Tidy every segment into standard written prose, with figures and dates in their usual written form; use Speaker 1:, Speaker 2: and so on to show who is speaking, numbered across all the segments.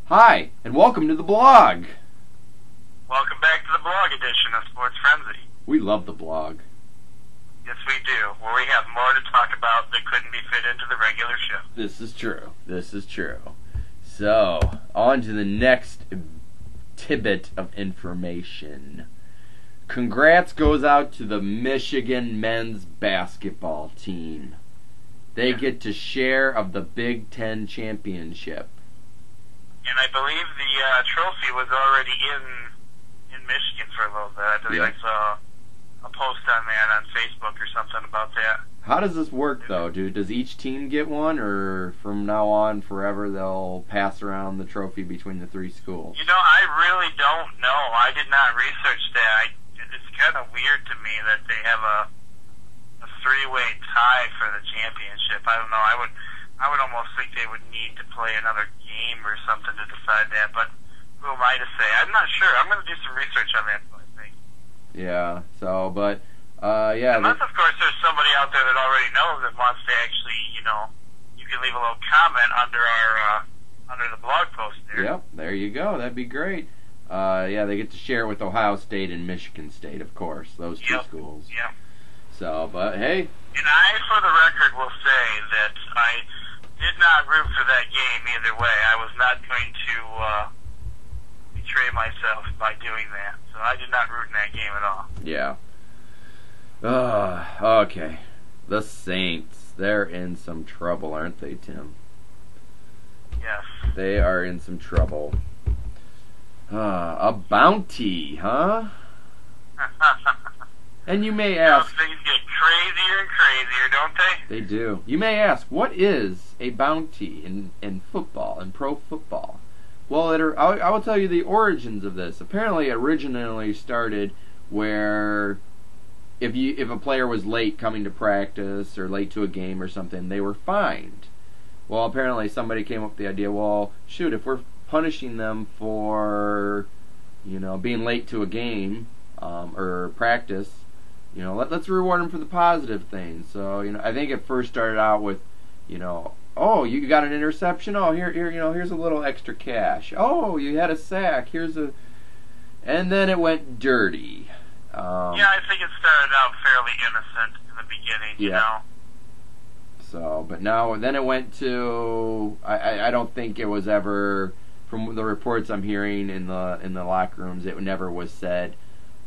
Speaker 1: Hi, and welcome to the blog.
Speaker 2: Welcome back to the blog edition of Sports Frenzy.
Speaker 1: We love the blog.
Speaker 2: Yes, we do, where we have more to talk about that couldn't be fit into the regular show.
Speaker 1: This is true. This is true. So, on to the next tidbit of information. Congrats goes out to the Michigan men's basketball team. They get to share of the Big Ten championship.
Speaker 2: And I believe the trophy was already in Michigan for a little bit. I believe I saw a post on that on Facebook or something about that.
Speaker 1: How does this work, though, dude? Does each team get one, or from now on, forever, they'll pass around the trophy between the three schools?
Speaker 2: You know, I really don't know. I did not research that. It's kind of weird to me that they have a three-way tie for the championship. I don't know. I would almost think they would need to play another game or something to decide that, but who am I to say? I'm not sure. I'm going to do some research on that, I think.
Speaker 1: Yeah, so, but, yeah.
Speaker 2: Unless, of course, there's somebody out there that already knows and wants to actually, you know, you can leave a little comment under under the blog post there.
Speaker 1: Yep, there you go. That'd be great. Yeah, they get to share it with Ohio State and Michigan State, of course, those two schools.
Speaker 2: Yeah.
Speaker 1: So, but hey.
Speaker 2: And I, for the record, will say that I did not root for that game either way. I was not going to betray myself by doing that. So I did not root in that game at all.
Speaker 1: Yeah. Okay. The Saints, they're in some trouble, aren't they, Tim?
Speaker 2: Yes.
Speaker 1: They are in some trouble. A bounty, huh? And you may ask...
Speaker 2: Things get crazier and crazier, don't they?
Speaker 1: They do. You may ask, what is a bounty in football, in pro football? Well, I will tell you the origins of this. Apparently, it originally started where if a player was late coming to practice or late to a game or something, they were fined. Well, apparently somebody came up with the idea, well, shoot, if we're punishing them for, you know, being late to a game or practice, you know, let's reward them for the positive things. So, you know, I think it first started out with, you know, oh, you got an interception? Oh, here, you know, here's a little extra cash. Oh, you had a sack. And then it went dirty.
Speaker 2: Yeah, I think it started out fairly innocent in the beginning, you know.
Speaker 1: So, but then it went to, I don't think it was ever, from the reports I'm hearing in the locker rooms, it never was said,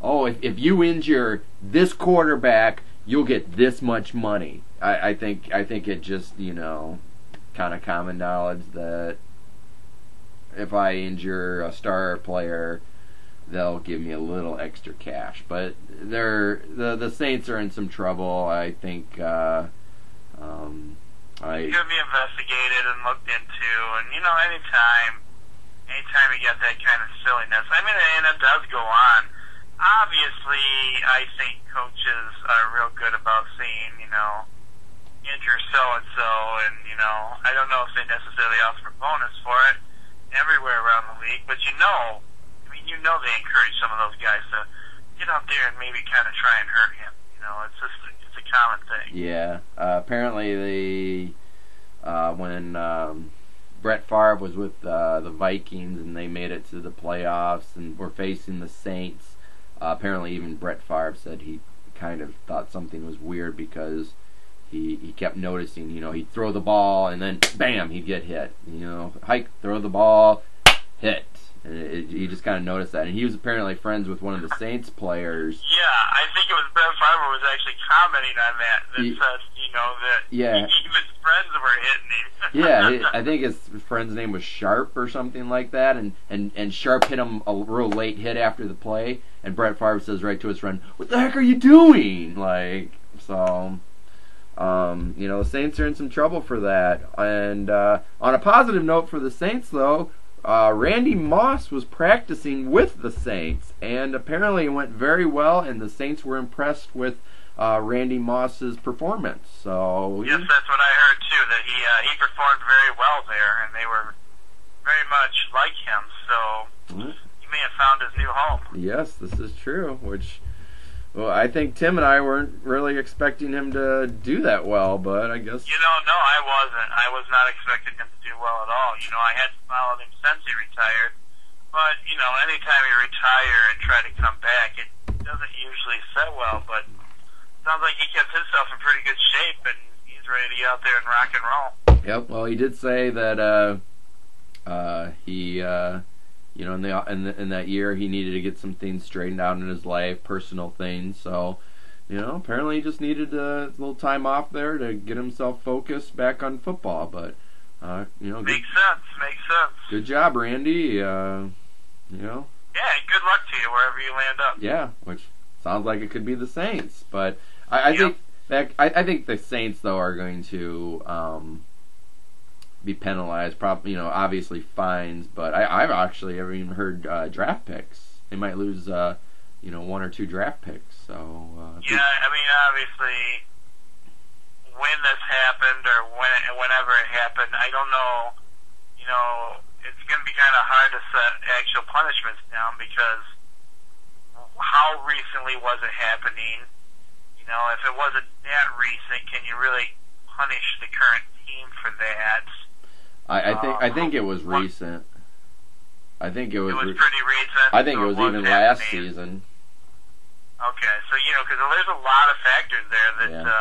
Speaker 1: oh, if you injure this quarterback, you'll get this much money. I think it just, you know, kind of common knowledge that if I injure a star player, they'll give me a little extra cash. But the Saints are in some trouble. I think
Speaker 2: it's gonna be investigated and looked into, and you know, anytime you get that kind of silliness, I mean, and it does go on. Obviously, I think coaches are real good about saying, you know, injure so-and-so, and, you know, I don't know if they necessarily offer a bonus for it everywhere around the league, but you know they encourage some of those guys to get out there and maybe kind of try and hurt him. You know, it's a common thing.
Speaker 1: Yeah. Apparently, when Brett Favre was with the Vikings and they made it to the playoffs and were facing the Saints, apparently even Brett Favre said he kind of thought something was weird because he kept noticing, you know, he'd throw the ball and then, bam, he'd get hit. You know, hike, throw the ball, hit. And he just kind of noticed that. And he was apparently friends with one of the Saints players.
Speaker 2: Yeah, I think it was Brett Favre was actually commenting on that said, you know, that even his friends were hitting him.
Speaker 1: Yeah, I think his friend's name was Sharp or something like that. And Sharp hit him a real late hit after the play. And Brett Favre says right to his friend, "What the heck are you doing?" Like, so... you know, the Saints are in some trouble for that. And on a positive note for the Saints, though, Randy Moss was practicing with the Saints, and apparently it went very well, and the Saints were impressed with Randy Moss's performance. So
Speaker 2: yes, that's what I heard too. That he performed very well there, and they were very much like him. So he may have found his new home.
Speaker 1: Yes, this is true. Which Well, I think Tim and I weren't really expecting him to do that well, but I guess...
Speaker 2: No, I wasn't. I was not expecting him to do well at all. I hadn't followed him since he retired. But, anytime you retire and try to come back, it doesn't usually set well. But it sounds like he kept himself in pretty good shape, and he's ready to get out there and rock and roll.
Speaker 1: Yep, well, he did say that he... in that year, he needed to get some things straightened out in his life, personal things. So, apparently he just needed a little time off there to get himself focused back on football. But,
Speaker 2: makes sense.
Speaker 1: Good job, Randy.
Speaker 2: Yeah, good luck to you wherever you land up.
Speaker 1: Yeah, which sounds like it could be the Saints. But I think the Saints though are going to be penalized, probably, obviously fines, but I've actually even heard draft picks. They might lose, 1 or 2 draft picks. So
Speaker 2: obviously, when this happened or whenever it happened, I don't know. It's going to be kind of hard to set actual punishments down because how recently was it happening? If it wasn't that recent, can you really punish the current team for that?
Speaker 1: I think it was recent. I think it was
Speaker 2: pretty recent.
Speaker 1: I think it was even last season.
Speaker 2: Okay, so because there's a lot of factors there that the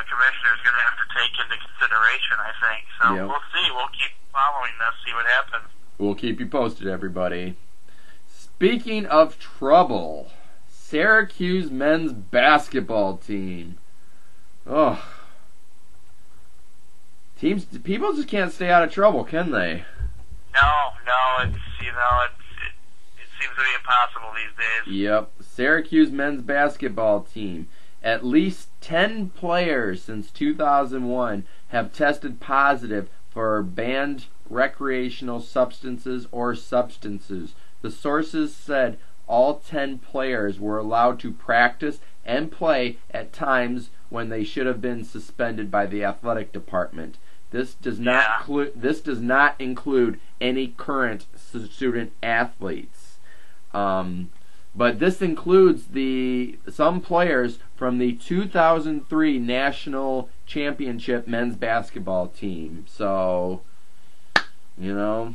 Speaker 2: commissioner is going to have to take into consideration. I think so. Yep. We'll see. We'll keep following this. See what happens.
Speaker 1: We'll keep you posted, everybody. Speaking of trouble, Syracuse men's basketball team. Oh. People just can't stay out of trouble, can they?
Speaker 2: No, it seems to be impossible these days.
Speaker 1: Yep. Syracuse men's basketball team. At least 10 players since 2001 have tested positive for banned recreational substances or substances. The sources said all 10 players were allowed to practice and play at times when they should have been suspended by the athletic department. This does not include any current student athletes, but this includes some players from the 2003 national championship men's basketball team. So, they're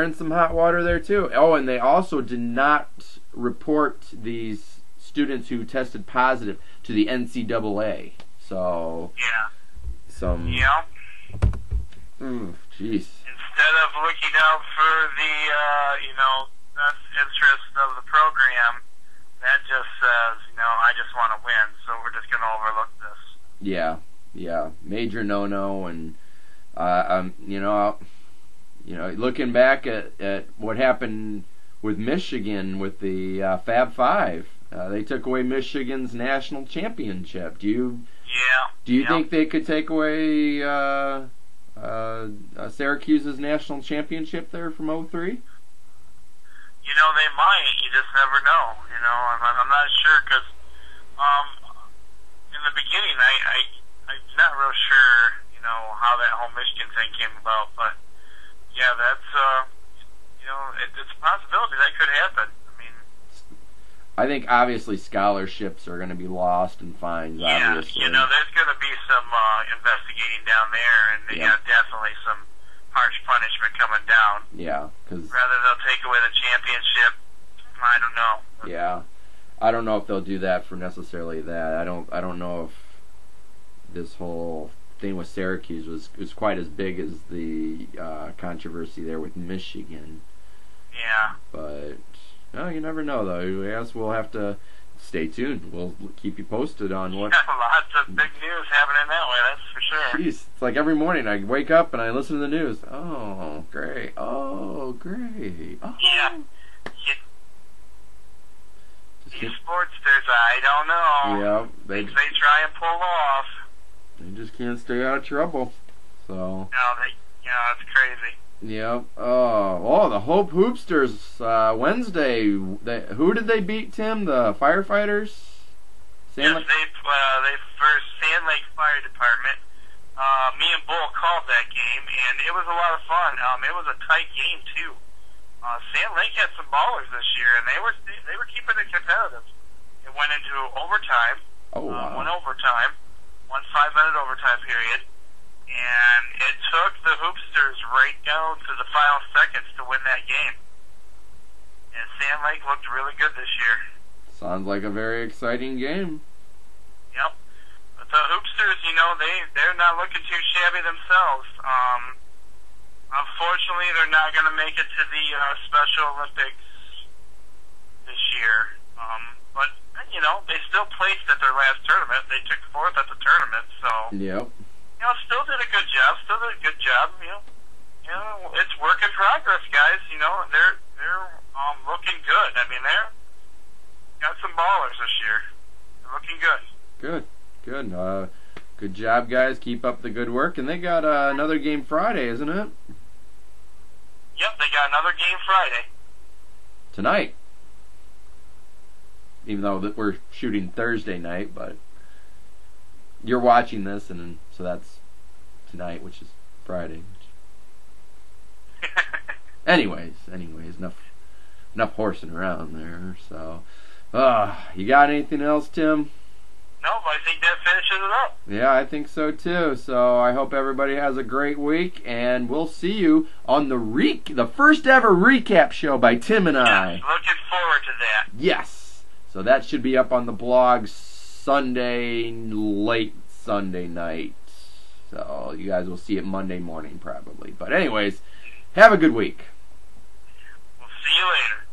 Speaker 1: in some hot water there too. Oh, and they also did not report these students who tested positive to the NCAA. So jeez.
Speaker 2: Instead of looking out for the best interest of the program, that just says, I just want to win, so we're just going to overlook this. Yeah, major no-no, and looking back at what happened with Michigan with the Fab Five, they took away Michigan's national championship. Do you think they could take away Syracuse's national championship there from 03? They might. You just never know. I'm not sure because in the beginning, I'm not real sure, how that whole Michigan thing came about. But yeah, that's it's a possibility that could happen.
Speaker 1: I think obviously scholarships are going to be lost and fines.
Speaker 2: Yeah,
Speaker 1: obviously.
Speaker 2: There's going to be some investigating down there, and definitely some harsh punishment coming down.
Speaker 1: Yeah, because
Speaker 2: whether they'll take away the championship, I don't know.
Speaker 1: Yeah, I don't know if they'll do that for necessarily that. I don't know if this whole thing with Syracuse was quite as big as the controversy there with Michigan.
Speaker 2: Yeah,
Speaker 1: but. No, you never know, though. I guess we'll have to stay tuned. We'll keep you posted on what...
Speaker 2: Lots of big news happening that way, that's for sure.
Speaker 1: Jeez, it's like every morning I wake up and I listen to the news. Oh, great. Oh, great. Oh.
Speaker 2: Yeah. These sportsters, I don't know.
Speaker 1: Yeah.
Speaker 2: They try and pull off.
Speaker 1: They just can't stay out of trouble. So...
Speaker 2: No, it's crazy.
Speaker 1: Yep. Oh, the Hope Hoopsters Wednesday. Who did they beat, Tim? The firefighters?
Speaker 2: Yes, they first Sand Lake Fire Department. Me and Bull called that game, and it was a lot of fun. It was a tight game too. Sand Lake had some ballers this year, and they were keeping it competitive. It went into overtime.
Speaker 1: Oh, wow.
Speaker 2: One overtime, 5-minute overtime period, and it took the Hoopsters right down to the final seconds to win that game. And Sand Lake looked really good this year.
Speaker 1: Sounds like a very exciting game.
Speaker 2: Yep. But the Hoopsters, they're not looking too shabby themselves. Unfortunately, they're not going to make it to the Special Olympics this year. But, they still placed at their last tournament. They took fourth at the tournament, so...
Speaker 1: Yep.
Speaker 2: Still did a good job. It's work in progress, guys. They're looking good. I mean, they're got some ballers this year. They're looking good.
Speaker 1: Good. Good job, guys. Keep up the good work. And they got another game Friday, isn't it?
Speaker 2: Yep, they got another game Friday.
Speaker 1: Tonight. Even though we're shooting Thursday night, but you're watching this, and so that's tonight, which is Friday. Anyways, enough horsing around there. So, you got anything else, Tim?
Speaker 2: Nope, I think that finishes it up.
Speaker 1: Yeah, I think so too. So I hope everybody has a great week, and we'll see you on the first ever recap show by Tim and I.
Speaker 2: Yes, looking forward to that.
Speaker 1: Yes. So that should be up on the blog late Sunday night. So you guys will see it Monday morning probably. But anyways, have a good week.
Speaker 2: We'll see you later.